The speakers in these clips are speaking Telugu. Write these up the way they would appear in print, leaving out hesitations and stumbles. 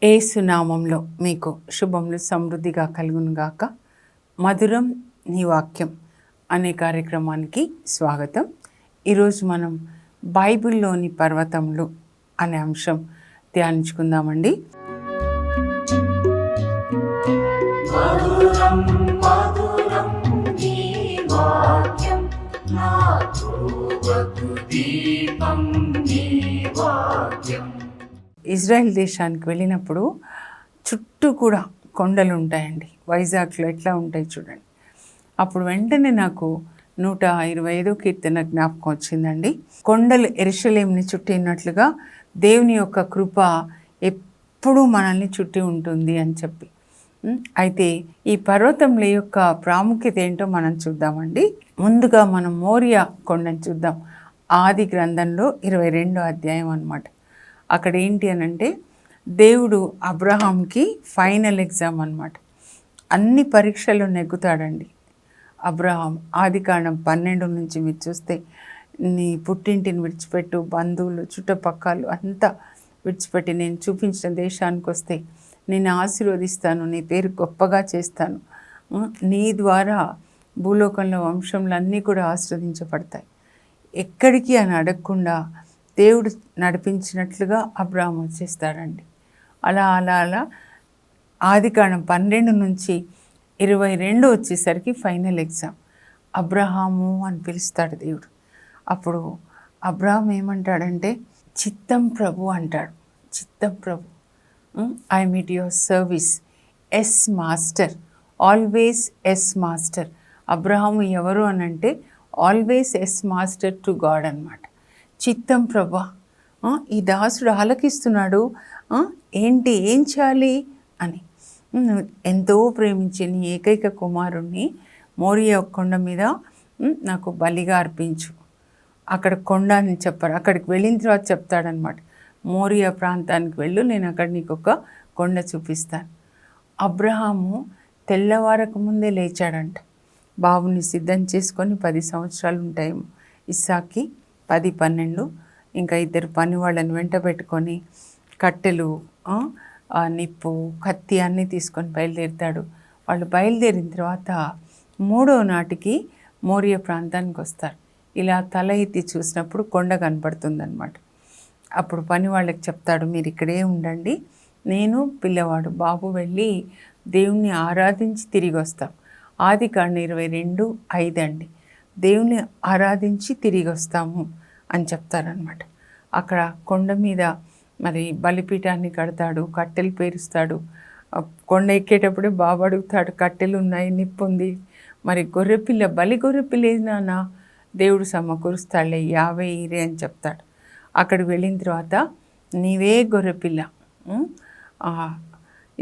యేసు నామంలో మీకు శుభములు సమృద్ధిగా కలుగునుగాక. మధురం నీ వాక్యం అనే కార్యక్రమానికి స్వాగతం. ఈరోజు మనం బైబిల్లోని పర్వతములు అనే అంశం ధ్యానించుకుందామండి. మధురం మధురం నీ వాక్యం, నా త్రోవకు దీపం నీ వాక్యం. ఇజ్రాయెల్ దేశానికి వెళ్ళినప్పుడు చుట్టూ కూడా కొండలు ఉంటాయండి. వైజాగ్లో ఎట్లా ఉంటాయి చూడండి. అప్పుడు వెంటనే నాకు 125వ కీర్తన జ్ఞాపకం వచ్చిందండి. కొండలు యెరూషలేముని చుట్టినట్లుగా దేవుని యొక్క కృప ఎప్పుడూ మనల్ని చుట్టి ఉంటుంది అని చెప్పి. అయితే ఈ పర్వతముల యొక్క ప్రాముఖ్యత ఏంటో మనం చూద్దామండి. ముందుగా మనం మోరియా కొండను చూద్దాం. ఆది గ్రంథంలో 22వ అధ్యాయం అన్నమాట. అక్కడ ఏంటి అని అంటే, దేవుడు అబ్రహాంకి ఫైనల్ ఎగ్జామ్ అన్నమాట. అన్ని పరీక్షలు నెగ్గుతాడండి అబ్రహాం. ఆదికాండం 12 నుంచి మీరు చూస్తే, నీ పుట్టింటిని విడిచిపెట్టు, బంధువులు చుట్టుపక్కలు అంతా విడిచిపెట్టి నేను చూపించిన దేశానికి వస్తే నేను ఆశీర్వదిస్తాను, నీ పేరు గొప్పగా చేస్తాను, నీ ద్వారా భూలోకంలో వంశంలో అన్నీ కూడా ఆశీర్వదించబడతాయి. ఎక్కడికి అని అడగకుండా దేవుడు నడిపించినట్లుగా అబ్రహాం వచ్చేస్తాడండి. అలా అలా అలా ఆదికాండం 12 నుంచి 22 వచ్చేసరికి ఫైనల్ ఎగ్జామ్. అబ్రహాము అని పిలుస్తాడు దేవుడు. అప్పుడు అబ్రహాం ఏమంటాడంటే, చిత్తం ప్రభు అంటాడు. చిత్తం ప్రభు, I meet your service, yes master, always yes master. Abraham ఎవరు అని అంటే always yes master to God అన్నమాట. చిత్తం ప్రభా, ఈ దాసుడు ఆలకిస్తున్నాడు, ఏంటి ఏం చేయాలి అని. ఎంతో ప్రేమించి నీ ఏకైక కుమారుణ్ణి మోరియా కొండ మీద నాకు బలిగా అర్పించు. అక్కడ కొండ అని చెప్పారు. అక్కడికి వెళ్ళిన తర్వాత చెప్తాడనమాట, మోరియా ప్రాంతానికి వెళ్ళు, నేను అక్కడ నీకు ఒక కొండ చూపిస్తాను. అబ్రహాము తెల్లవారక ముందే లేచాడంట. బాబుని సిద్ధం చేసుకొని 10 సంవత్సరాలు ఉంటాయేమో. ఇస్సాకి 10, 12, ఇంకా 2 పని వాళ్ళని వెంట పెట్టుకొని కట్టెలు, నిప్పు, కత్తి అన్నీ తీసుకొని బయలుదేరుతాడు. వాళ్ళు బయలుదేరిన తర్వాత 3వ నాటికి మోరియా ప్రాంతానికి వస్తారు. ఇలా తల ఎత్తి చూసినప్పుడు కొండ కనపడుతుందన్నమాట. అప్పుడు పని వాళ్ళకి చెప్తాడు, మీరు ఇక్కడే ఉండండి, నేను పిల్లవాడు బాబు వెళ్ళి దేవుణ్ణి ఆరాధించి తిరిగి వస్తాం. ఆదికాండం 22:5 అండి. దేవుని ఆరాధించి తిరిగి వస్తాము అని చెప్తారనమాట. అక్కడ కొండ మీద మరి బలిపీఠాన్ని కడతాడు, కట్టెలు పేరుస్తాడు. కొండ ఎక్కేటప్పుడే బాబు అడుగుతాడు, కట్టెలు ఉన్నాయి, నిప్పు ఉంది, మరి గొర్రెపిల్ల, బలి గొర్రెపిల్ల ఏది నాన్న, దేవుడు సమకూరుస్తాడులే, 50 ఈరే అని చెప్తాడు. అక్కడికి వెళ్ళిన తర్వాత నీవే గొర్రెపిల్ల,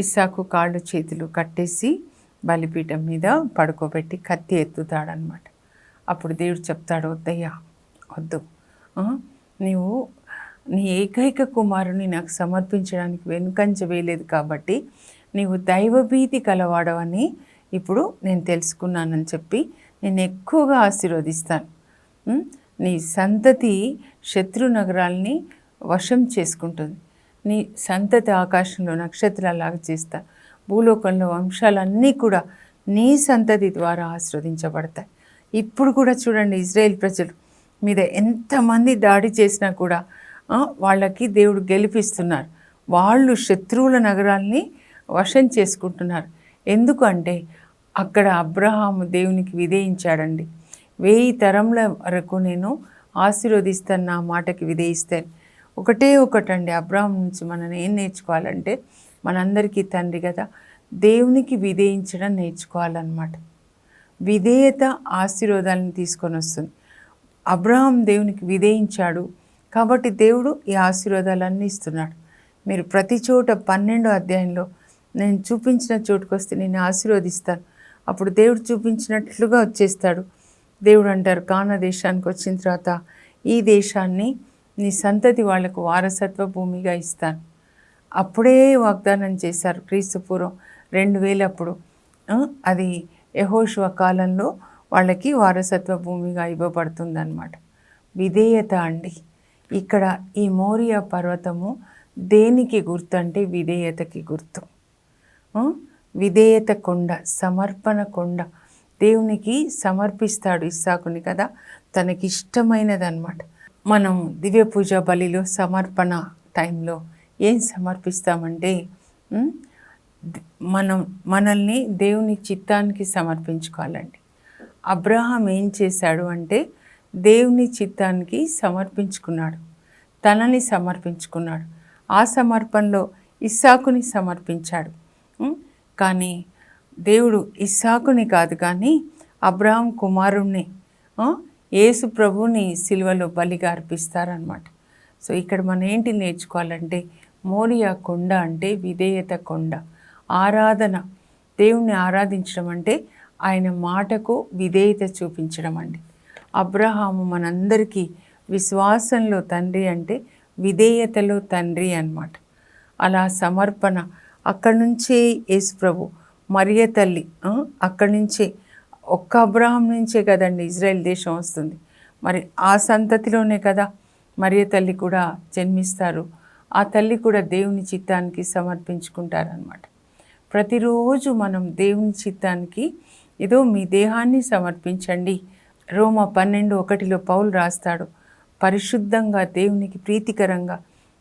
ఇస్సాకు కాళ్ళు చేతులు కట్టేసి బలిపీఠం మీద పడుకోబెట్టి కత్తి ఎత్తుతాడనమాట. అప్పుడు దేవుడు చెప్తాడు, వద్దయ్యా వద్దు, నీవు నీ ఏకైక కుమారుని నాకు సమర్పించడానికి వెనుకంజ వేయలేదు కాబట్టి నీవు దైవభీతి కలవాడవని ఇప్పుడు నేను తెలుసుకున్నానని చెప్పి నేను ఎక్కువగా ఆశీర్వదిస్తాను. నీ సంతతి శత్రు నగరాల్ని వశం చేసుకుంటుంది, నీ సంతతి ఆకాశంలో నక్షత్రాలాగా చేస్తా, భూలోకంలో వంశాలన్నీ కూడా నీ సంతతి ద్వారా ఆశీర్వదించబడతాయి. ఇప్పుడు కూడా చూడండి, ఇజ్రాయేల్ ప్రజలు మీద ఎంతమంది దాడి చేసినా కూడా వాళ్ళకి దేవుడు గెలిపిస్తున్నారు. వాళ్ళు శత్రువుల నగరాల్ని వశం చేసుకుంటున్నారు. ఎందుకంటే అక్కడ అబ్రహాము దేవునికి విధేయించాడండి. 1000 తరముల వరకు నేను ఆశీర్వదిస్తాను, నా మాటకి విధేయిస్తాను. ఒకటండి, అబ్రహాం నుంచి మనం ఏం నేర్చుకోవాలంటే, మనందరికీ తండ్రి కదా, దేవునికి విధేయించడం నేర్చుకోవాలన్నమాట. విధేయత ఆశీర్వాదాలను తీసుకొని వస్తుంది. అబ్రహాం దేవునికి విధేయించాడు కాబట్టి దేవుడు ఈ ఆశీర్వాదాలన్నీ ఇస్తున్నాడు. మీరు ప్రతి చోట 12వ అధ్యాయంలో నేను చూపించిన చోటుకు వస్తే నేను ఆశీర్వదిస్తాను, అప్పుడు దేవుడు చూపించినట్లుగా వచ్చేస్తాడు. దేవుడు అంటారు, కానా దేశానికి వచ్చిన తర్వాత ఈ దేశాన్ని నీ సంతతి వాళ్లకు వారసత్వ భూమిగా ఇస్తాను. అప్పుడే వాగ్దానం చేశారు. క్రీస్తుపూర్వం 2000 అప్పుడు అది యెహోషువ కాలంలో వాళ్ళకి వారసత్వ భూమిగా ఇవ్వబడుతుందన్నమాట. విధేయత అండి. ఇక్కడ ఈ మోరియా పర్వతము దేనికి గుర్తు అంటే విధేయతకి గుర్తు. విధేయత కొండ, సమర్పణ కొండ. దేవునికి సమర్పిస్తాడు ఇస్సాకుని కదా, తనకిష్టమైనదన్నమాట. మనం దివ్య పూజ బలిలో సమర్పణ టైంలో ఏం సమర్పిస్తామంటే మనల్ని దేవుని చిత్తానికి సమర్పించుకోవాలండి. అబ్రహాం ఏం చేశాడు అంటే దేవుని చిత్తానికి సమర్పించుకున్నాడు, తనని సమర్పించుకున్నాడు. ఆ సమర్పణలో ఇస్సాకుని సమర్పించాడు. కానీ దేవుడు ఇస్సాకుని కాదు కానీ అబ్రహాం కుమారుణ్ణి, యేసు ప్రభువుని సిలువలో బలిగా అర్పిస్తారనమాట. సో ఇక్కడ మనం ఏంటి నేర్చుకోవాలంటే మోరియా కొండ అంటే విధేయత కొండ, ఆరాధన. దేవుణ్ణి ఆరాధించడం అంటే ఆయన మాటకు విధేయత చూపించడం అండి. అబ్రహాము మనందరికీ విశ్వాసంలో తండ్రి అంటే విధేయతలో తండ్రి అన్నమాట. అలా సమర్పణ అక్కడి నుంచే యేసు ప్రభు, మరియ తల్లి, అక్కడి నుంచే ఒక్క అబ్రహాం నుంచే కదండి ఇజ్రాయెల్ దేశం వస్తుంది. మరి ఆ సంతతిలోనే కదా మరియ తల్లి కూడా జన్మిస్తారు. ఆ తల్లి కూడా దేవుని చిత్తానికి సమర్పించుకుంటారనమాట. ప్రతిరోజు మనం దేవుని చిత్తానికి ఏదో మీ దేహాన్ని సమర్పించండి. రోమా 12:1 పౌలు రాస్తాడు, పరిశుద్ధంగా దేవునికి ప్రీతికరంగా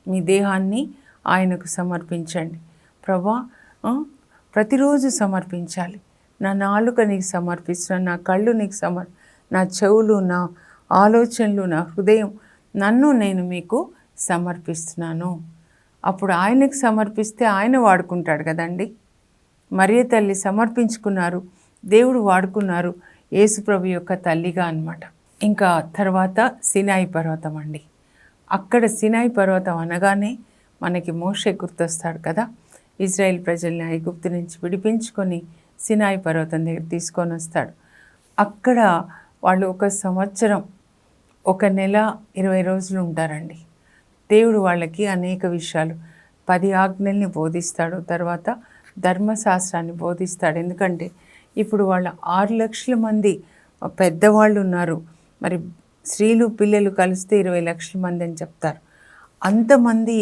మీ దేహాన్ని ఆయనకు సమర్పించండి. ప్రభా, ప్రతిరోజు సమర్పించాలి. నా నాలుక నీకు సమర్పిస్తున్నాను, నా కళ్ళు నీకు నా చెవులు, నా ఆలోచనలు, నా హృదయం, నన్ను నేను మీకు సమర్పిస్తున్నాను. అప్పుడు ఆయనకు సమర్పిస్తే ఆయన వాడుకుంటాడు కదండి. మరియ తల్లి సమర్పించుకున్నారు, దేవుడు వాడుకున్నారు యేసుప్రభు యొక్క తల్లిగా అన్నమాట. ఇంకా తర్వాత సినాయి పర్వతం అండి. అక్కడ సినాయి పర్వతం అనగానే మనకి మోషే గుర్తొస్తాడు కదా. ఇజ్రాయెల్ ప్రజల్ని ఐగుప్తు నుంచి విడిపించుకొని సినాయి పర్వతం దగ్గర తీసుకొని వస్తాడు. అక్కడ వాళ్ళు 1 సంవత్సరం 1 నెల 20 రోజులు ఉంటారండి. దేవుడు వాళ్ళకి అనేక విషయాలు 10 ఆజ్ఞల్ని బోధిస్తాడు, తర్వాత ధర్మశాస్త్రాన్ని బోధిస్తాడు. ఎందుకంటే ఇప్పుడు వాళ్ళ 6 లక్షల మంది పెద్దవాళ్ళు ఉన్నారు, మరి స్త్రీలు పిల్లలు కలిస్తే 20 లక్షల మంది అని చెప్తారు. అంతమంది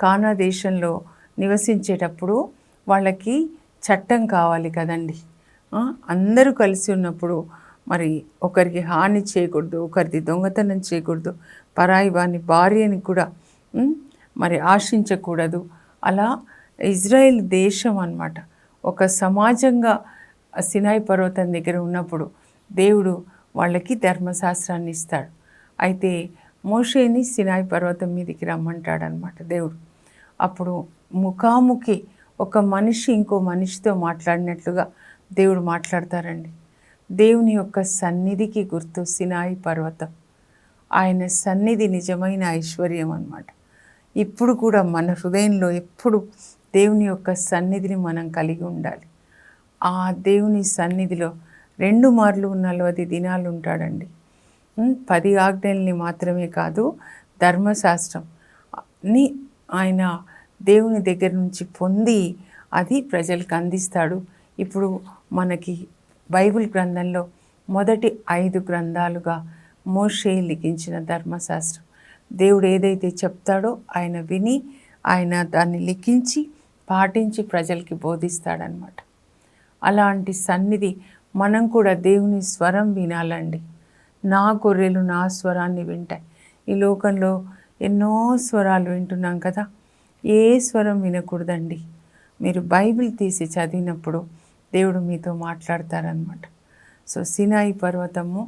కానా దేశంలో నివసించేటప్పుడు వాళ్ళకి చట్టం కావాలి కదండి. అందరూ కలిసి ఉన్నప్పుడు మరి ఒకరికి హాని చేయకూడదు, ఒకరిది దొంగతనం చేయకూడదు, పరాయి వాని భార్యని కూడా మరి ఆశించకూడదు. అలా ఇజ్రాయెల్ దేశం అన్నమాట ఒక సమాజంగా సినాయి పర్వతం దగ్గర ఉన్నప్పుడు దేవుడు వాళ్ళకి ధర్మశాస్త్రాన్ని ఇస్తాడు. అయితే మోషేని సినాయి పర్వతం మీదకి రమ్మంటాడనమాట దేవుడు. అప్పుడు ముఖాముఖి ఒక మనిషి ఇంకో మనిషితో మాట్లాడినట్లుగా దేవుడు మాట్లాడతారండి. దేవుని యొక్క సన్నిధికి గుర్తు సినాయి పర్వతం. ఆయన సన్నిధి నిజమైన ఐశ్వర్యం అన్నమాట. ఇప్పుడు కూడా మన హృదయంలో ఎప్పుడు దేవుని యొక్క సన్నిధిని మనం కలిగి ఉండాలి. ఆ దేవుని సన్నిధిలో 2 మార్లు 40 దినాలు ఉంటాడండి. 10 ఆజ్ఞల్ని మాత్రమే కాదు, ధర్మశాస్త్రంని ఆయన దేవుని దగ్గర నుంచి పొంది అది ప్రజలకు అందిస్తాడు. ఇప్పుడు మనకి బైబిల్ గ్రంథంలో మొదటి 5 గ్రంథాలుగా మోషే లిఖించిన ధర్మశాస్త్రం. దేవుడు ఏదైతే చెప్తాడో ఆయన విని ఆయన దాన్ని లిఖించి పాటించి ప్రజలకి బోధిస్తాడనమాట. అలాంటి సన్నిధి మనం కూడా దేవుని స్వరం వినాలండి. నా గొర్రెలు నా స్వరాన్ని వింటాయి. ఈ లోకంలో ఎన్నో స్వరాలు వింటున్నాం కదా, ఏ స్వరం వినకూడదండి. మీరు బైబిల్ తీసి చదివినప్పుడు దేవుడు మీతో మాట్లాడతారనమాట. సో సినాయి పర్వతము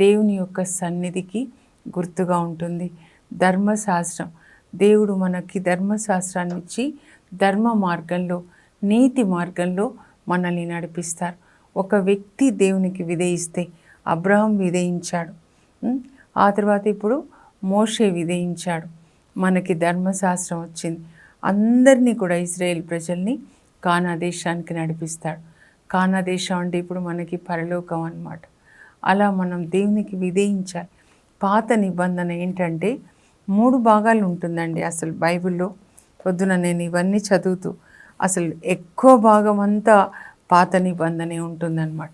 దేవుని యొక్క సన్నిధికి గుర్తుగా ఉంటుంది. ధర్మశాస్త్రం, దేవుడు మనకి ధర్మశాస్త్రాన్ని ఇచ్చి ధర్మ మార్గంలో, నీతి మార్గంలో మనల్ని నడిపిస్తారు. ఒక వ్యక్తి దేవునికి విధేయిస్తే అబ్రహాం విధేయించాడు, ఆ తర్వాత ఇప్పుడు మోషే విధేయించాడు, మనకి ధర్మశాస్త్రం వచ్చింది. అందరినీ కూడా ఇజ్రాయేల్ ప్రజల్ని కానా దేశానికి నడిపిస్తాడు. కానా దేశం అంటే ఇప్పుడు మనకి పరలోకం అన్నమాట. అలా మనం దేవునికి విధేయించాలి. పాత నిబంధన ఏంటంటే 3 భాగాలు ఉంటుందండి అసలు బైబిల్లో. పొద్దున నేను ఇవన్నీ చదువుతూ అసలు ఎక్కువ భాగం అంతా పాత నిబంధనే ఉంటుందన్నమాట.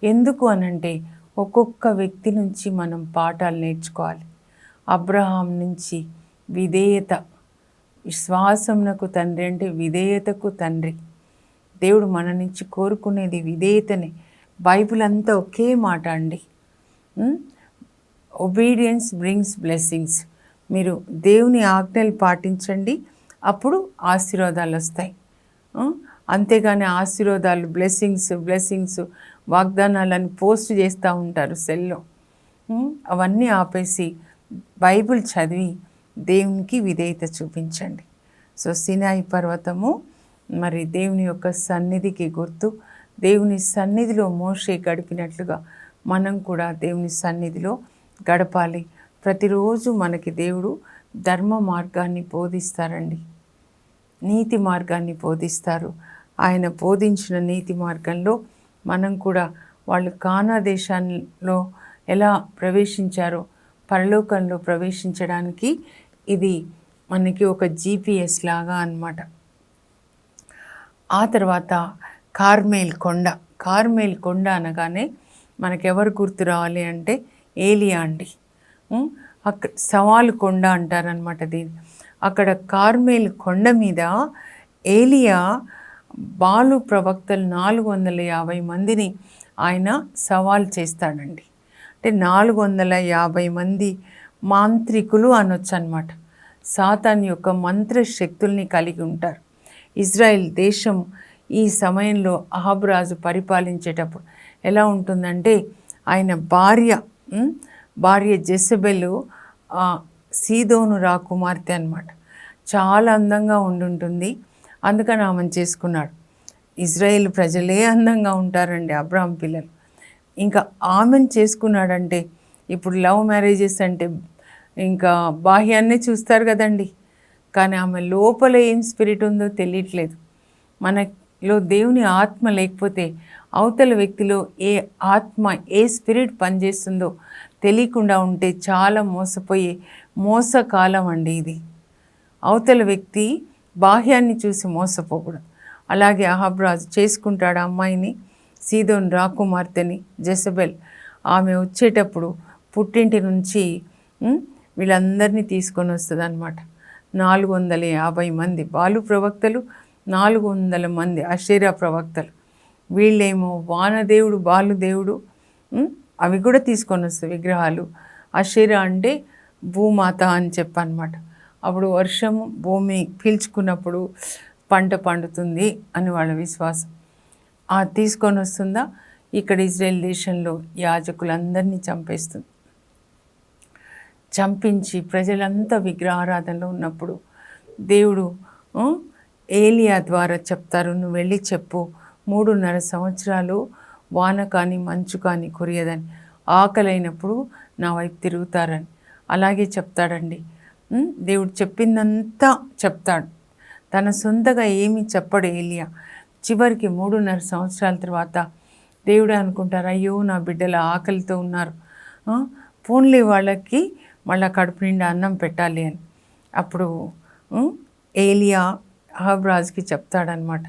ఎందుకు అనంటే ఒక్కొక్క వ్యక్తి నుంచి మనం పాఠాలు నేర్చుకోవాలి. అబ్రహాం నుంచి విధేయత, విశ్వాసమునకు తండ్రి అంటే విధేయతకు తండ్రి. దేవుడు మన నుంచి కోరుకునేది విధేయతనే. బైబిల్ అంతా ఒకే మాట అండి. Obedience brings blessings. మీరు దేవుని ఆజ్ఞలు పాటించండి, అప్పుడు ఆశీర్వాదాలు వస్తాయి. అంతేగాని ఆశీర్వాదాలు బ్లెస్సింగ్స్ వాగ్దానాలను పోస్ట్ చేస్తూ ఉంటారు సెల్లో. అవన్నీ ఆపేసి బైబిల్ చదివి దేవునికి విధేయత చూపించండి. సో సినాయి పర్వతము మరి దేవుని యొక్క సన్నిధికి గుర్తు. దేవుని సన్నిధిలో మోషే గడిపినట్లుగా మనం కూడా దేవుని సన్నిధిలో గడపాలి. ప్రతిరోజు మనకి దేవుడు ధర్మ మార్గాన్ని బోధిస్తారండి, నీతి మార్గాన్ని బోధిస్తారు. ఆయన బోధించిన నీతి మార్గంలో మనం కూడా వాళ్ళు కానా దేశంలో ఎలా ప్రవేశించారో పరలోకంలో ప్రవేశించడానికి ఇది మనకి ఒక GPS లాగా అన్నమాట. ఆ తర్వాత కార్మేల్ కొండ అనగానే మనకెవరు గుర్తు రావాలి అంటే ఏలియా అండి. అక్కడ సవాలు కొండ అంటారనమాట దీన్ని. అక్కడ కార్మేల్ కొండ మీద ఏలియా బాలు ప్రవక్తలు 450 మందిని ఆయన సవాల్ చేస్తాడండి. అంటే 450 మంది మాంత్రికులు అనొచ్చు అనమాట. సాతాన్ యొక్క మంత్ర శక్తుల్ని కలిగి ఉంటారు. ఇజ్రాయెల్ దేశం ఈ సమయంలో అహాబు రాజు పరిపాలించేటప్పుడు ఎలా ఉంటుందంటే ఆయన భార్య జెజబెలు సీదోను రాకుమార్తె అనమాట. చాలా అందంగా ఉండుంటుంది, అందుకని ఆమెను చేసుకున్నాడు. ఇజ్రాయేల్ ప్రజలే అందంగా ఉంటారండి, అబ్రాహాం పిల్లలు. ఇంకా ఆమెను చేసుకున్నాడంటే ఇప్పుడు లవ్ మ్యారేజెస్ అంటే ఇంకా బాహ్యాన్నే చూస్తారు కదండి, కానీ ఆమె లోపల ఏం స్పిరిట్ ఉందో తెలియట్లేదు. మనలో దేవుని ఆత్మ లేకపోతే అవతల వ్యక్తిలో ఏ ఆత్మ ఏ స్పిరిట్ పనిచేస్తుందో తెలియకుండా ఉంటే చాలా మోసపోయే మోసకాలం అండి ఇది. అవతల వ్యక్తి బాహ్యాన్ని చూసి మోసపోకూడదు. అలాగే అహాబు రాజు చేసుకుంటాడు అమ్మాయిని, సీదోను రాకుమార్తెని జెజబెల్. ఆమె వచ్చేటప్పుడు పుట్టింటి నుంచి వీళ్ళందరినీ తీసుకొని వస్తుంది అనమాట. 450 మంది బాలు ప్రవక్తలు, 400 మంది అషేరా ప్రవక్తలు. వీళ్ళేమో వానదేవుడు బాలుదేవుడు అవి కూడా తీసుకొని వస్తాయి విగ్రహాలు. అషేరా అంటే భూమాత అని చెప్పనమాట. అప్పుడు వర్షము భూమి పీల్చుకున్నప్పుడు పంట పండుతుంది అని వాళ్ళ విశ్వాసం. తీసుకొని వస్తుందా ఇక్కడ ఇజ్రాయెల్ దేశంలో యాజకులందరినీ చంపించి ప్రజలంతా విగ్రహారాధనలో ఉన్నప్పుడు దేవుడు ఏలియా ద్వారా చెప్తారు, నువ్వు వెళ్ళి చెప్పు 3.5 సంవత్సరాలు వాన కానీ మంచు కానీ కురియదని, ఆకలైనప్పుడు నా వైపు తిరుగుతారని. అలాగే చెప్తాడండి. దేవుడు చెప్పిందంతా చెప్తాడు, తన సొంతగా ఏమీ చెప్పడు ఏలియా. చివరికి 3.5 సంవత్సరాల తర్వాత దేవుడే అనుకుంటారు, అయ్యో నా బిడ్డల ఆకలితో ఉన్నారు, పోన్లే వాళ్ళకి మళ్ళీ కడుపు నిండా అన్నం పెట్టాలి అని. అప్పుడు ఏలియా అహాబు రాజుకి చెప్తాడనమాట.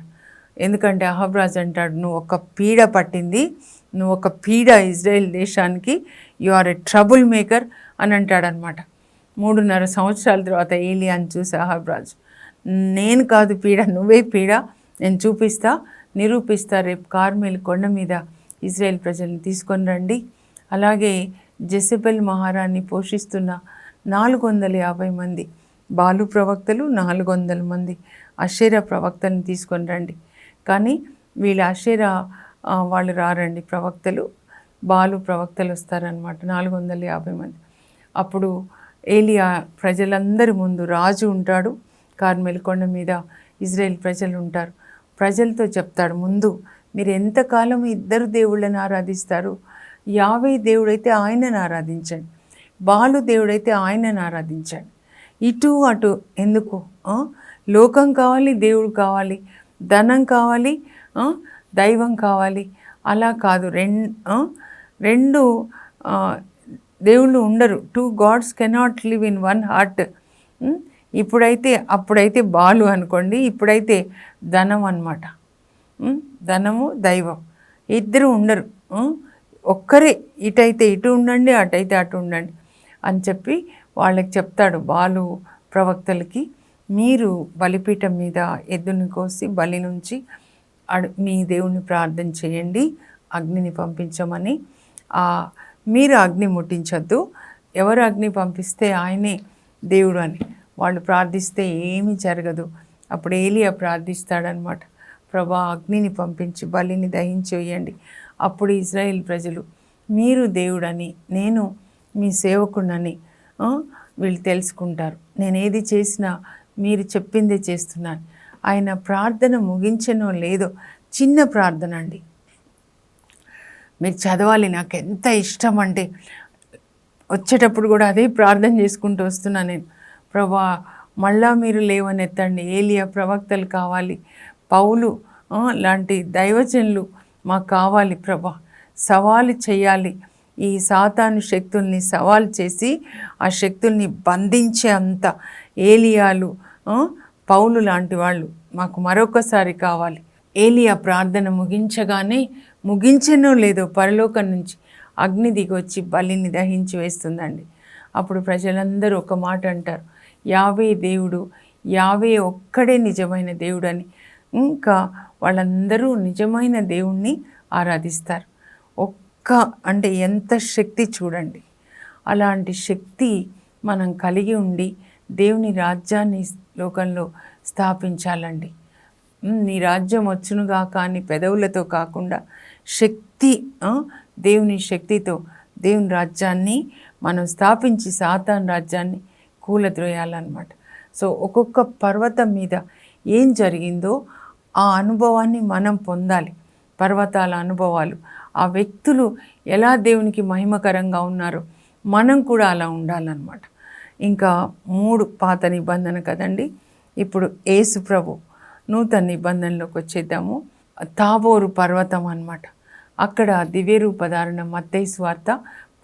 ఎందుకంటే అహాబు రాజు అంటాడు, నువ్వు ఒక పీడ పట్టింది, నువ్వు ఒక పీడ ఇజ్రాయెల్ దేశానికి, you are a trouble maker అని అంటాడనమాట. 3.5 సంవత్సరాల తర్వాత ఏలియాని చూసి అహాబు రాజు, నేను కాదు పీడ, నువ్వే పీడ, నేను చూపిస్తా, నిరూపిస్తా, రేపు కార్మెల్ కొండ మీద ఇజ్రాయెల్ ప్రజల్ని తీసుకొని రండి. అలాగే జెజబెల్ మహారాణి పోషిస్తున్న 450 మంది బాలు ప్రవక్తలు, 400 మంది అషేరా ప్రవక్తలను తీసుకొని రండి. కానీ వీళ్ళ అషేరా వాళ్ళు రారండి, ప్రవక్తలు బాలు ప్రవక్తలు వస్తారనమాట, 450 మంది. అప్పుడు ఏలియా ప్రజలందరి ముందు, రాజు ఉంటాడు కార్మెల్ కొండ మీద, ఇజ్రాయెల్ ప్రజలు ఉంటారు, ప్రజలతో చెప్తాడు, ముందు మీరు ఎంతకాలం ఇద్దరు దేవుళ్ళని ఆరాధిస్తారు? యావే దేవుడైతే ఆయనను ఆరాధించండి, బాలు దేవుడైతే ఆయనను ఆరాధించండి. ఇటు అటు ఎందుకు? లోకం కావాలి, దేవుడు కావాలి, ధనం కావాలి, దైవం కావాలి, అలా కాదు. రెండు దేవుళ్ళు ఉండరు. 2 gods cannot live in 1 heart. అప్పుడైతే బాలు అనుకోండి, ఇప్పుడైతే ధనం అన్నమాట. ధనము దైవం ఇద్దరు ఉండరు, ఒక్కరే. ఇటైతే ఇటు ఉండండి, అటైతే అటు ఉండండి అని చెప్పి వాళ్ళకి చెప్తాడు బాలు ప్రవక్తలకి. మీరు బలిపీఠం మీద ఎద్దుని కోసి బలి నుంచి మీ దేవుణ్ణి ప్రార్థన చేయండి అగ్నిని పంపించమని. మీరు అగ్ని ముట్టించద్దు, ఎవరు అగ్ని పంపిస్తే ఆయనే దేవుడు అని వాళ్ళు ప్రార్థిస్తే ఏమీ జరగదు. అప్పుడు ఏలియా ప్రార్థిస్తాడనమాట, ప్రభా అగ్నిని పంపించి బలిని దహించి వేయండి. అప్పుడు ఇజ్రాయేల్ ప్రజలు మీరు దేవుడని నేను మీ సేవకుడని వీళ్ళు తెలుసుకుంటారు. నేను ఏది చేసినా మీరు చెప్పిందే చేస్తున్నాను. ఆయన ప్రార్థన ముగించనో లేదో, చిన్న ప్రార్థన అండి, మీరు చదవాలి. నాకు ఎంత ఇష్టం అంటే వచ్చేటప్పుడు కూడా అదే ప్రార్థన చేసుకుంటూ వస్తున్నా నేను. ప్రభా మళ్ళా మీరు లేవనెత్తండి, ఏలియా ప్రవక్తలు కావాలి, పౌలు లాంటి దైవజనులు మాకు కావాలి ప్రభా. సవాలు చేయాలి, ఈ సాతాను శక్తుల్ని సవాలు చేసి ఆ శక్తుల్ని బంధించే అంత ఏలియాలు పౌలు లాంటి వాళ్ళు మాకు మరొకసారి కావాలి. ఏలియా ప్రార్థన ముగించనో లేదో పరలోకం నుంచి అగ్ని దిగొచ్చి బలిని దహించి వేస్తుందండి. అప్పుడు ప్రజలందరూ ఒక మాట అంటారు, యావే దేవుడు, యావే ఒక్కడే నిజమైన దేవుడు అని. ఇంకా వాళ్ళందరూ నిజమైన దేవుణ్ణి ఆరాధిస్తారు. అంటే ఎంత శక్తి చూడండి. అలాంటి శక్తి మనం కలిగి ఉండి దేవుని రాజ్యాన్ని లోకంలో స్థాపించాలండి. నీ రాజ్యం వచ్చునుగా కానీ పెదవులతో కాకుండా శక్తి, దేవుని శక్తితో దేవుని రాజ్యాన్ని మనం స్థాపించి సాతాను రాజ్యాన్ని కూలద్రోయాలన్నమాట. సో ఒక్కొక్క పర్వతం మీద ఏం జరిగిందో ఆ అనుభవాన్ని మనం పొందాలి. పర్వతాల అనుభవాలు, ఆ వ్యక్తులు ఎలా దేవునికి మహిమకరంగా ఉన్నారో మనం కూడా అలా ఉండాలన్నమాట. ఇంకా 3 పాత నిబంధన కదండి. ఇప్పుడు యేసు ప్రభు నూతన నిబంధనలోకి వచ్చేద్దాము. తాబోరు పర్వతం అన్నమాట. అక్కడ దివ్యరూపధారణ మత్తయి సువార్త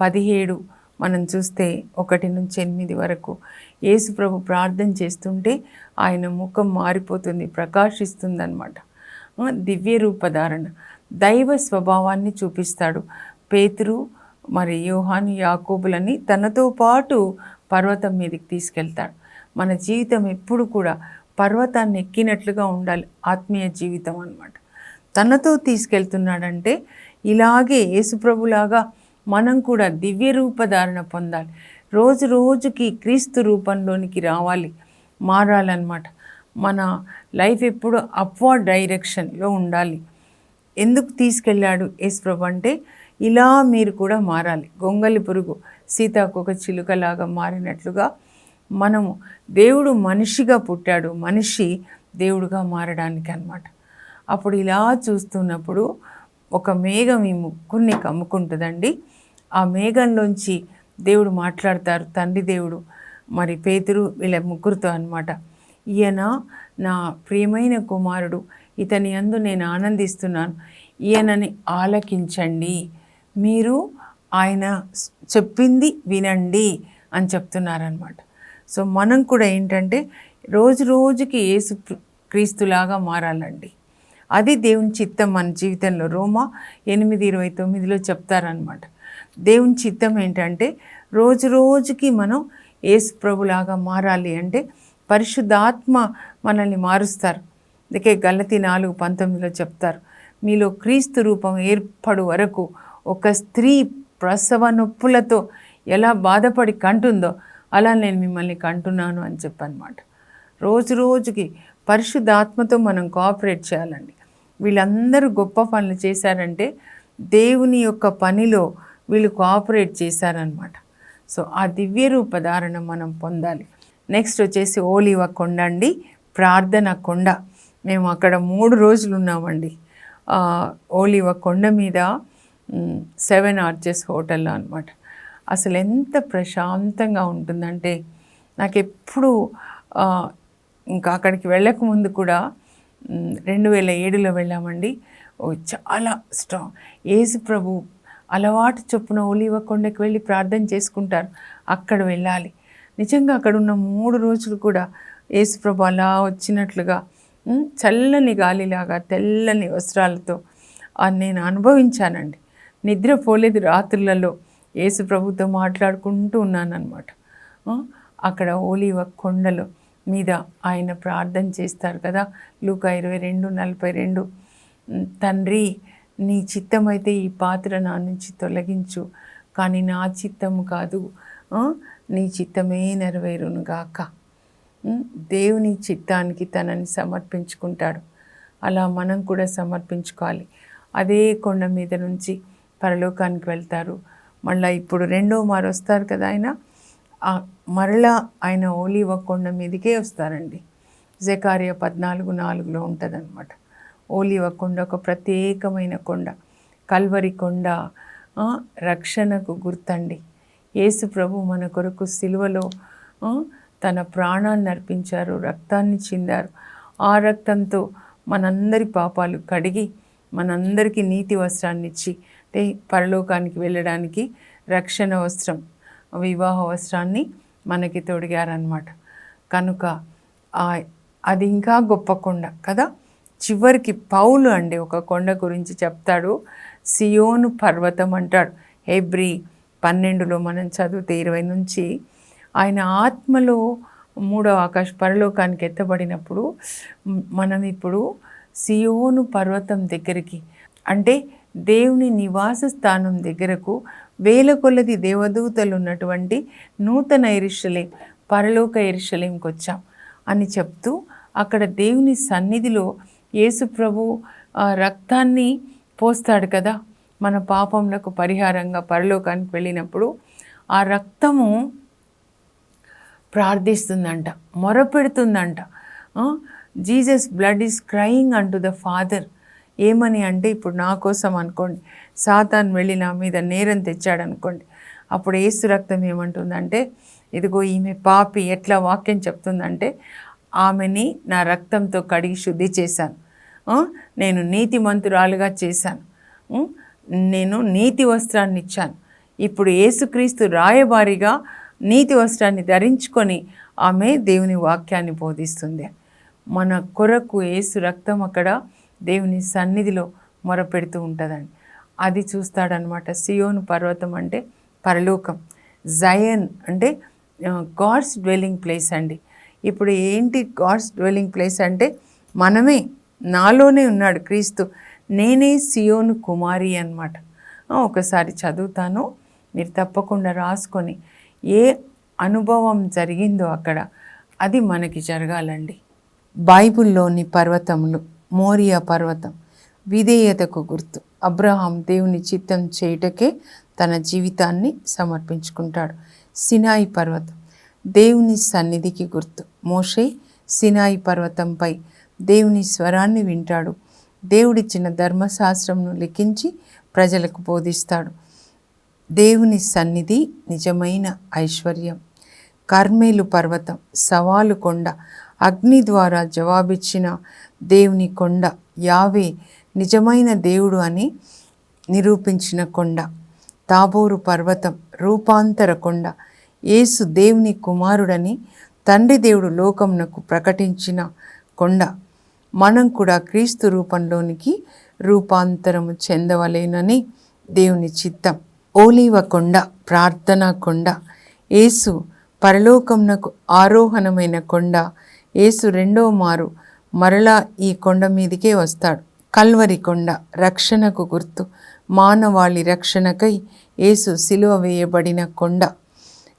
17 మనం చూస్తే 1-8 వరకు యేసు ప్రభు ప్రార్థన చేస్తుంటే ఆయన ముఖం మారిపోతుంది, ప్రకాశిస్తుంది అన్నమాట. దివ్యరూపధారణ దైవ స్వభావాన్ని చూపిస్తాడు. పేతురు మరి యోహాను యాకోబులని తనతో పాటు పర్వతం మీదకి తీసుకెళ్తాడు. మన జీవితం ఎప్పుడు కూడా పర్వతాన్ని ఎక్కినట్లుగా ఉండాలి. ఆత్మీయ జీవితం అన్నమాట. తనతో తీసుకెళ్తున్నాడంటే ఇలాగే యేసుప్రభులాగా మనం కూడా దివ్య రూపధారణ పొందాలి. రోజు రోజుకి క్రీస్తు రూపంలోనికి రావాలి, మారాలన్నమాట. మన లైఫ్ ఎప్పుడు అప్వర్డ్ డైరెక్షన్లో ఉండాలి. ఎందుకు తీసుకెళ్ళాడు యేసుప్రభు అంటే ఇలా మీరు కూడా మారాలి. గొంగలి పురుగు సీతాకొక చిలుకలాగా మారినట్లుగా మనము, దేవుడు మనిషిగా పుట్టాడు, మనిషి దేవుడుగా మారడానికి అన్నమాట. అప్పుడు ఇలా చూస్తున్నప్పుడు ఒక మేఘం ఈ ముగ్గురిని కమ్ముకుంటుందండి. ఆ మేఘంలోంచి దేవుడు మాట్లాడతారు, తండ్రి దేవుడు మరి పేతురు వీళ్ళ ముగ్గురితో అన్నమాట. ఈయన నా ప్రియమైన కుమారుడు, ఇతని యందు నేను ఆనందిస్తున్నాను, ఈయనని ఆలకించండి, మీరు ఆయన చెప్పింది వినండి అని చెప్తున్నారనమాట. సో మనం కూడా ఏంటంటే రోజు రోజుకి యేసు క్రీస్తులాగా మారాలండి. అది దేవుని చిత్తం మన జీవితంలో. రోమా 8:29 చెప్తారనమాట. దేవుని చిత్తం ఏంటంటే రోజు రోజుకి మనం యేసు ప్రభులాగా మారాలి. అంటే పరిశుద్ధాత్మ మనల్ని మారుస్తారు. అందుకే గలతీ 4:19 చెప్తారు, మీలో క్రీస్తు రూపం ఏర్పడు వరకు ఒక స్త్రీ ప్రసవ నొప్పులతో ఎలా బాధపడి కంటుందో అలా నేను మిమ్మల్ని కంటున్నాను అని చెప్పనమాట. రోజు రోజుకి పరిశుద్ధాత్మతో మనం కోఆపరేట్ చేయాలండి. వీళ్ళందరూ గొప్ప పనులు చేశారంటే దేవుని యొక్క పనిలో వీళ్ళు కోఆపరేట్ చేశారనమాట. సో ఆ దివ్య రూపధారణ మనం పొందాలి. నెక్స్ట్ వచ్చేసి ఓలివ కొండ అండి, ప్రార్థన కొండ. మేము అక్కడ 3 రోజులు ఉన్నామండి. ఓలివ కొండ మీద 7 ఆర్చెస్ హోటల్లో అనమాట. అసలు ఎంత ప్రశాంతంగా ఉంటుందంటే నాకు ఎప్పుడు ఇంకా అక్కడికి వెళ్ళకముందు కూడా 2007లో వెళ్ళామండి. చాలా యేసు ప్రభు అలవాటు చొప్పున ఒలీవ కొండకి వెళ్ళి ప్రార్థన చేసుకుంటారు. అక్కడ వెళ్ళాలి. నిజంగా అక్కడ ఉన్న 3 రోజులు కూడా యేసు ప్రభు అలా వచ్చినట్లుగా చల్లని గాలిలాగా తెల్లని వస్త్రాలతో నేను అనుభవించానండి. నిద్రపోలేదు రాత్రులలో, యేసు ప్రభుతో మాట్లాడుకుంటూ ఉన్నానన్నమాట. అక్కడ ఒలీవ కొండలో మీద ఆయన ప్రార్థన చేస్తారు కదా, లూకా 22:42. తండ్రి, నీ చిత్తమైతే ఈ పాత్ర నా నుంచి తొలగించు, కానీ నా చిత్తము కాదు, నీ చిత్తమే నెరవేరును గాక. దేవుని చిత్తానికి తనని సమర్పించుకుంటాడు. అలా మనం కూడా సమర్పించుకోవాలి. అదే కొండ మీద నుంచి పరలోకానికి వెళ్తారు. మళ్ళీ ఇప్పుడు రెండో మారు వస్తారు కదా ఆయన, మరలా ఆయన ఓలీవ కొండ మీదకే వస్తారండి. జకర్యా 14:4 ఉంటుంది అనమాట. ఓలీవ కొండ ఒక ప్రత్యేకమైన కొండ, కల్వరి కొండ రక్షణకు గుర్తండి. యేసు ప్రభు మన కొరకు సిలువలో తన ప్రాణాన్ని అర్పించారు, రక్తాన్ని చిందారు. ఆ రక్తంతో మనందరి పాపాలు కడిగి మనందరికీ నీతి వస్త్రాన్ని ఇచ్చి, అంటే పరలోకానికి వెళ్ళడానికి రక్షణ వస్త్రం, వివాహ వస్త్రాన్ని మనకి తొడిగారనమాట. కనుక అది ఇంకా గొప్ప కొండ కదా. చివరికి పౌలు అండి ఒక కొండ గురించి చెప్తాడు, సియోను పర్వతం అంటాడు. హెబ్రీ 12లో మనం చదివితే 20 నుంచి, ఆయన ఆత్మలో మూడవ ఆకాశ పరలోకానికి ఎత్తబడినప్పుడు మనం ఇప్పుడు సియోను పర్వతం దగ్గరికి, అంటే దేవుని నివాస స్థానం దగ్గరకు, వేల కొలది దేవదూతలు ఉన్నటువంటి నూతన యెరూషలేం, పరలోక యెరూషలేంకి వచ్చాం అని చెప్తూ, అక్కడ దేవుని సన్నిధిలో యేసు ప్రభు రక్తాన్ని పోస్తాడు కదా మన పాపములకు పరిహారంగా. పరలోకానికి వెళ్ళినప్పుడు ఆ రక్తము ప్రార్థిస్తుందంట, మొరపెడుతుందంట. Jesus blood is crying unto the father. ఏమని అంటే, ఇప్పుడు నా కోసం అనుకోండి, సాతాను వెళ్ళి నా మీద నేరం తెచ్చాడు అనుకోండి, అప్పుడు యేసు రక్తం ఏమంటుందంటే, ఇదిగో ఈమె పాపి. ఎట్లా వాక్యం చెప్తుందంటే, ఆమెని నా రక్తంతో కడిగి శుద్ధి చేశాను, నేను నీతిమంతురాలుగా చేశాను, నేను నీతి వస్త్రాన్ని ఇచ్చాను. ఇప్పుడు యేసుక్రీస్తు రాయబారిగా నీతి వస్త్రాన్ని ధరించుకొని ఆమె దేవుని వాక్యాన్ని బోధిస్తుంది. మన కొరకు యేసు రక్తం అక్కడ దేవుని సన్నిధిలో మొరపెడుతూ ఉంటుందండి. అది చూస్తాడనమాట. సియోను పర్వతం అంటే పరలోకం, జయన్ అంటే గాడ్స్ డ్వెల్లింగ్ ప్లేస్ అండి. ఇప్పుడు ఏంటి గాడ్స్ డ్వెల్లింగ్ ప్లేస్ అంటే, మనమే, నాలోనే ఉన్నాడు క్రీస్తు. నేనే సియోను కుమారి అన్నమాట. ఒకసారి చదువుతాను, మీరు తప్పకుండా రాసుకొని, ఏ అనుభవం జరిగిందో అక్కడ అది మనకి జరగాలండి. బైబిల్లోని పర్వతములు. మోరియా పర్వతం విధేయతకు గుర్తు. అబ్రహాం దేవుని చిత్తం చేయుటకే తన జీవితాన్ని సమర్పించుకుంటాడు. సినాయి పర్వతం దేవుని సన్నిధికి గుర్తు. మోషే సినాయి పర్వతంపై దేవుని స్వరాన్ని వింటాడు. దేవుడిచ్చిన ధర్మశాస్త్రంను లిఖించి ప్రజలకు బోధిస్తాడు. దేవుని సన్నిధి నిజమైన ఐశ్వర్యం. కర్మేలు పర్వతం సవాలు కొండ, అగ్ని ద్వారా జవాబిచ్చిన దేవుని కొండ, యావే నిజమైన దేవుడు అని నిరూపించిన కొండ. తాబోరు పర్వతం రూపాంతర కొండ, యేసు దేవుని కుమారుడని తండ్రి దేవుడు లోకమునకు ప్రకటించిన కొండ. మనం కూడా క్రీస్తు రూపంలోనికి రూపాంతరము చెందవలేనని దేవుని చిత్తం. ఓలీవ కొండ ప్రార్థనా కొండ, యేసు పరలోకమునకు ఆరోహణమైన కొండ. యేసు రెండో మారు మరలా ఈ కొండ మీదికే వస్తాడు. కల్వరి కొండ రక్షణకు గుర్తు. మానవాళి రక్షణకై యేసు సిలువ వేయబడిన కొండ.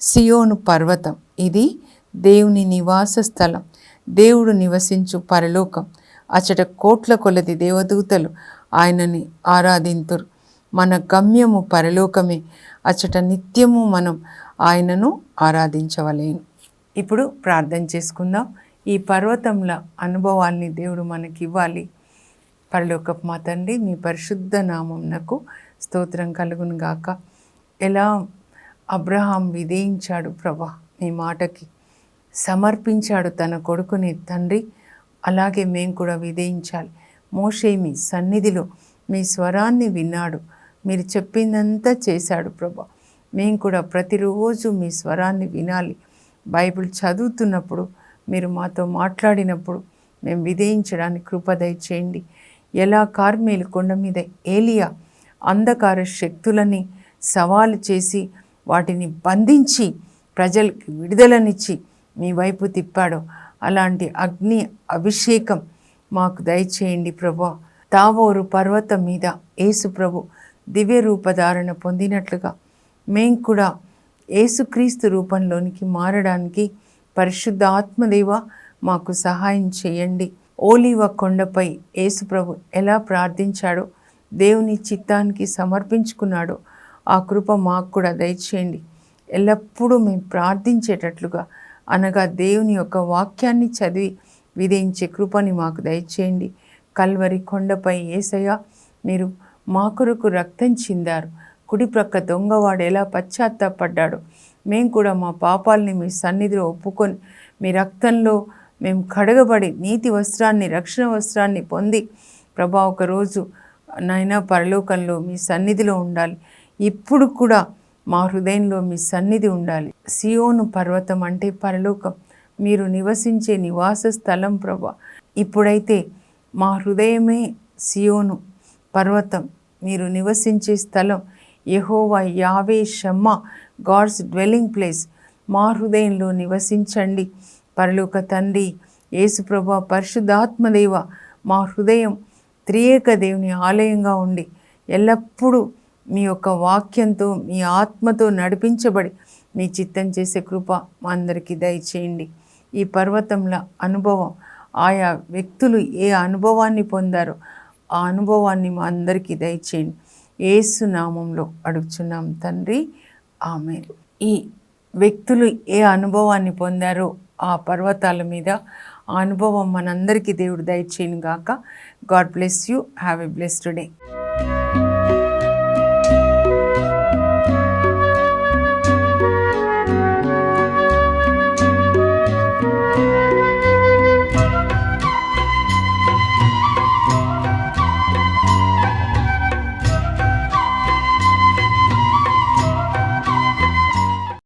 సియోను పర్వతం ఇది దేవుని నివాస స్థలం, దేవుడు నివసించు పరలోకం. అచట కోట్ల కొలది దేవదూతలు ఆయనని ఆరాధింతురు. మన గమ్యము పరలోకమే, అచట నిత్యము మనం ఆయనను ఆరాధించవలేను. ఇప్పుడు ప్రార్థన చేసుకుందాం. ఈ పర్వతంల అనుభవాల్ని దేవుడు మనకి ఇవ్వాలి. పరలోకపు మా తండ్రి, మీ పరిశుద్ధ నామమునకు స్తోత్రం కలుగును గాక. ఎలా అబ్రహాం విధేయించాడు ప్రభా, మీ మాటకి సమర్పించాడు తన కొడుకుని తండ్రి, అలాగే మేము కూడా విధేయించాలి. మోషే మీ సన్నిధిలో మీ స్వరాన్ని విన్నాడు, మీరు చెప్పిందంతా చేశాడు ప్రభా. మేము కూడా ప్రతిరోజు మీ స్వరాన్ని వినాలి. బైబిల్ చదువుతున్నప్పుడు, మీరు మాతో మాట్లాడినప్పుడు మేము విధేయించడానికి కృప దయచేయండి. ఎలా కార్మేలు కొండ మీద ఏలియా అంధకార శక్తులని సవాలు చేసి వాటిని బంధించి ప్రజలకి విడుదలనిచ్చి మీ వైపు తిప్పాడో, అలాంటి అగ్ని అభిషేకం మాకు దయచేయండి ప్రభా. తాబోరు పర్వతం మీద యేసు ప్రభు దివ్య రూపధారణ పొందినట్లుగా మేము కూడా యేసుక్రీస్తు రూపంలోనికి మారడానికి పరిశుద్ధ ఆత్మదేవ మాకు సహాయం చేయండి. ఓలీవ కొండపై యేసు ప్రభు ఎలా ప్రార్థించాడో, దేవుని చిత్తానికి సమర్పించుకున్నాడో ఆ కృప మాకు కూడా దయచేయండి. ఎల్లప్పుడూ మేము ప్రార్థించేటట్లుగా, అనగా దేవుని యొక్క వాక్యాన్ని చదివి విధించే కృపని మాకు దయచేయండి. కల్వరి కొండపై యేసయ్య మీరు మా కొరకు రక్తం చిందారు. కుడి ప్రక్క దొంగవాడు ఎలా పశ్చాత్తాపడ్డాడో మేము కూడా మా పాపాలని మీ సన్నిధిలో ఒప్పుకొని మీ రక్తంలో మేము కడగబడి నీతి వస్త్రాన్ని, రక్షణ వస్త్రాన్ని పొంది ప్రభా ఒకరోజు నాయనా పరలోకంలో మీ సన్నిధిలో ఉండాలి. ఇప్పుడు కూడా మా హృదయంలో మీ సన్నిధి ఉండాలి. సియోను పర్వతం అంటే పరలోకం, మీరు నివసించే నివాస స్థలం ప్రభా. ఇప్పుడైతే మా హృదయమే సియోను పర్వతం, మీరు నివసించే స్థలం. యెహోవా యావే షమ్మా, గాడ్స్ డ్వెల్లింగ్ ప్లేస్. మా హృదయంలో నివసించండి పరలోక తండ్రి. యేసు ప్రభా పరిశుద్ధాత్మదేవ, మా హృదయం త్రియేక దేవుని ఆలయంగా ఉండి ఎల్లప్పుడూ మీ యొక్క వాక్యంతో, మీ ఆత్మతో నడిపించబడి మీ చిత్తం చేసే కృప మా అందరికీ దయచేయండి. ఈ పర్వతంల అనుభవం, ఆయా వ్యక్తులు ఏ అనుభవాన్ని పొందారో ఆ అనుభవాన్ని మా అందరికీ దయచేయండి. యేసు నామంలో అడుగుచున్నాం తండ్రి, ఆమేన్. ఈ వ్యక్తులు ఏ అనుభవాన్ని పొందారో ఆ పర్వతాల మీద ఆ అనుభవం మనందరికీ దేవుడు దయచేయను గాక. God bless you. Have a blessed day.